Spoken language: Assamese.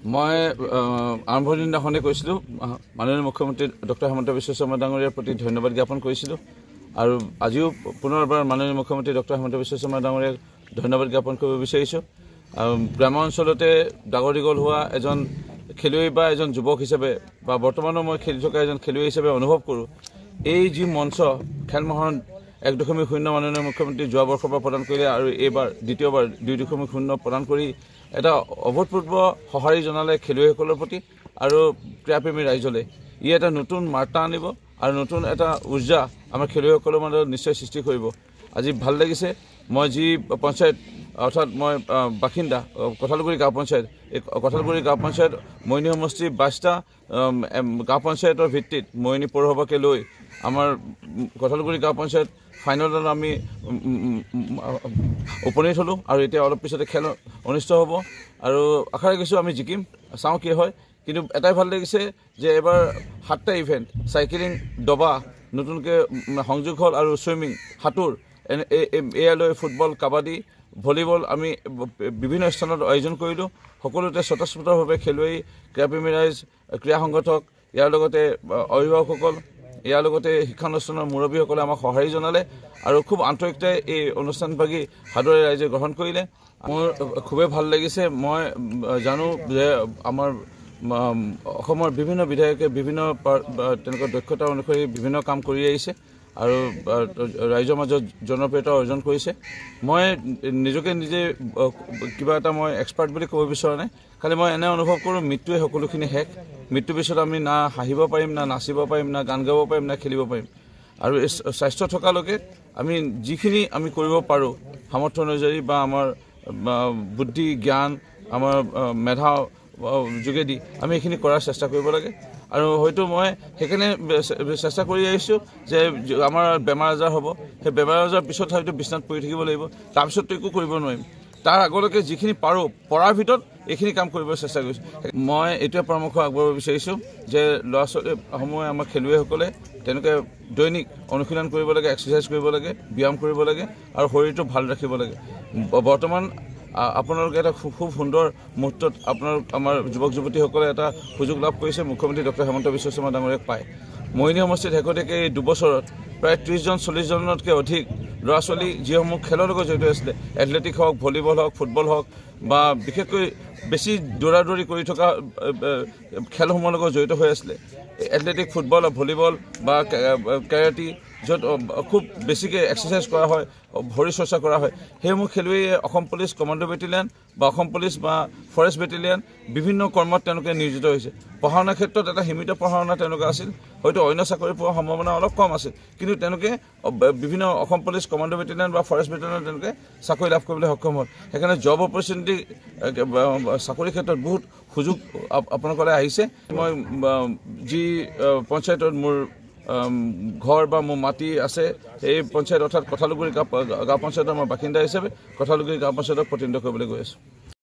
মই আৰম্ভণিৰ দিনাখনে কৈছিলোঁ মাননীয় মুখ্যমন্ত্ৰী ডক্টৰ হিমন্ত বিশ্ব শৰ্মা ডাঙৰীয়াৰ প্ৰতি ধন্যবাদ জ্ঞাপন কৰিছিলোঁ আৰু আজিও পুনৰবাৰ মাননীয় মুখ্যমন্ত্ৰী ডক্টৰ হিমন্ত বিশ্ব শৰ্মা ডাঙৰীয়াক ধন্যবাদ জ্ঞাপন কৰিব বিচাৰিছোঁ। গ্ৰাম্য অঞ্চলতে ডাঙৰ দীঘল হোৱা এজন খেলুৱৈ বা এজন যুৱক হিচাপে বা বৰ্তমানৰ মই খেলি থকা এজন খেলুৱৈ হিচাপে অনুভৱ কৰোঁ, এই যি মঞ্চ খেল মহাৰণ 1.0 মাননীয় মুখ্যমন্ত্ৰী যোৱা বৰ্ষৰ পৰা প্ৰদান কৰিলে আৰু এইবাৰ দ্বিতীয়বাৰ 2.0 প্ৰদান কৰি এটা অভূতপূৰ্ব সঁহাৰি জনালে খেলুৱৈসকলৰ প্ৰতি আৰু ক্ৰীড়াপ্ৰেমী ৰাইজলৈ। ই এটা নতুন বাৰ্তা আনিব আৰু নতুন এটা উৰ্জা আমাৰ খেলুৱৈসকলৰ মাজত নিশ্চয় সৃষ্টি কৰিব। আজি ভাল লাগিছে। মই যি পঞ্চায়ত অৰ্থাৎ মই বাসিন্দা কঠালগুৰি গাঁও পঞ্চায়ত, এই কঠালগুৰি গাঁও পঞ্চায়ত মইনী সমষ্টি 22টা গাঁও পঞ্চায়তৰ ভিত্তিত মইনী পৌৰসভাকে লৈ আমাৰ কঠালগুৰি গাঁও পঞ্চায়ত ফাইনেলত আমি উপনীত হ'লোঁ আৰু এতিয়া অলপ পিছতে খেল অনুষ্ঠিত হ'ব আৰু আশা ৰাখিছোঁ আমি জিকিম। চাওঁ কি হয়, কিন্তু এটাই ভাল লাগিছে যে এবাৰ 7টা ইভেণ্ট চাইকেলিং, দবা, নতুনকৈ সংযোগ হ'ল আৰু ছুইমিং, সাঁতোৰ, এয়ালৈ ফুটবল, কাবাডী, ভলীবল আমি বিভিন্ন স্থানত আয়োজন কৰিলোঁ। সকলোতে স্বতঃস্ফূৰ্তভাৱে খেলুৱৈ, ক্ৰীড়াপ্ৰেমী ৰাইজ, ক্ৰীড়া সংগঠক, ইয়াৰ লগতে অভিভাৱকসকল, ইয়াৰ লগতে শিক্ষানুষ্ঠানৰ মুৰব্বীসকলে আমাক সঁহাৰি জনালে আৰু খুব আন্তৰিকতাৰে এই অনুষ্ঠানভাগী সাদৰে ৰাইজে গ্ৰহণ কৰিলে। মোৰ খুবেই ভাল লাগিছে। মই জানো যে আমাৰ অসমৰ বিভিন্ন বিধায়কে বিভিন্ন তেনেকুৱা দক্ষতা অনুসৰি বিভিন্ন কাম কৰি আহিছে আৰু ৰাইজৰ মাজত জনপ্ৰিয়তা অৰ্জন কৰিছে। মই নিজকে নিজে কিবা এটা মই এক্সপাৰ্ট বুলি ক'ব বিচৰা নাই, খালি মই এনে অনুভৱ কৰোঁ মৃত্যুৱে সকলোখিনি শেষ। মৃত্যুৰ পিছত আমি না হাঁহিব পাৰিম, না নাচিব পাৰিম, না গান গাব পাৰিম, না খেলিব পাৰিম। আৰু এই স্বাস্থ্য থকালৈকে আমি যিখিনি আমি কৰিব পাৰোঁ সামৰ্থ্য অনুযায়ী বা আমাৰ বুদ্ধি জ্ঞান, আমাৰ মেধা যোগেদি আমি এইখিনি কৰাৰ চেষ্টা কৰিব লাগে। আৰু হয়তো মই সেইকাৰণে চেষ্টা কৰি আহিছোঁ যে আমাৰ বেমাৰ আজাৰ হ'ব, সেই বেমাৰ আজাৰ পিছত হয়তো বিচনাত পৰি থাকিব লাগিব, তাৰপিছততো একো কৰিব নোৱাৰিম। তাৰ আগলৈকে যিখিনি পাৰোঁ পৰাৰ ভিতৰত এইখিনি কাম কৰিবলৈ চেষ্টা কৰিছোঁ। মই এইটোৱে পৰামৰ্শ আগবঢ়াব বিচাৰিছোঁ যে ল'ৰা ছোৱালীসমূহে আমাৰ খেলুৱৈসকলে তেনেকৈ দৈনিক অনুশীলন কৰিব লাগে, এক্সাৰচাইজ কৰিব লাগে, ব্যায়াম কৰিব লাগে আৰু শৰীৰটো ভাল ৰাখিব লাগে। বৰ্তমান আপোনালোকে এটা খুব সুন্দৰ মুহূৰ্তত আমাৰ যুৱক যুৱতীসকলে এটা সুযোগ লাভ কৰিছে মুখ্যমন্ত্ৰী ডক্টৰ হিমন্ত বিশ্ব শৰ্মা ডাঙৰীয়াক পায়। মইনী সমষ্টিত শেহতীয়াকৈ এই 2 বছৰত প্ৰায় 30-40 জনতকৈ অধিক ল'ৰা ছোৱালী যিসমূহ খেলৰ লগত জড়িত আছিলে, এথলেটিক হওক, ভলীবল হওক, ফুটবল হওক বা বিশেষকৈ বেছি দৌৰা দৌৰি কৰি থকা খেলসমূহৰ লগত জড়িত হৈ আছিলে, এথলেটিক, ফুটবল, ভলীবল বা কেৰাটী, য'ত খুব বেছিকৈ এক্সাৰচাইজ কৰা হয়, শৰীৰ চৰ্চা কৰা হয়, সেইসমূহ খেলুৱৈয়ে অসম পুলিচ কমাণ্ডো বেটেলিয়ান বা অসম পুলিচ বা ফৰেষ্ট বেটেলিয়ান বিভিন্ন কৰ্মত তেওঁলোকে নিয়োজিত হৈছে। পঢ়া শুনাৰ ক্ষেত্ৰত এটা সীমিত পঢ়া শুনা তেওঁলোকে আছিল, হয়তো অন্য চাকৰি পোৱাৰ সম্ভাৱনা অলপ কম আছিল, কিন্তু তেওঁলোকে বিভিন্ন অসম পুলিচ কমাণ্ডো বেটেলিয়ান বা ফৰেষ্ট বেটেলিয়ানত তেওঁলোকে চাকৰি লাভ কৰিবলৈ সক্ষম হ'ল। সেইকাৰণে জব অপৰচুনিটি চাকৰিৰ ক্ষেত্ৰত বহুত সুযোগ আপোনালোকলৈ আহিছে। মই যি পঞ্চায়তত মোৰ ঘৰ বা মোৰ মাটি আছে, সেই পঞ্চায়ত অৰ্থাৎ কঠালগুৰি গাঁও পঞ্চায়তৰ মই বাসিন্দা হিচাপে কঠালগুৰি গাঁও পঞ্চায়তক প্ৰতিনিধিত্ব কৰিবলৈ গৈ আছোঁ।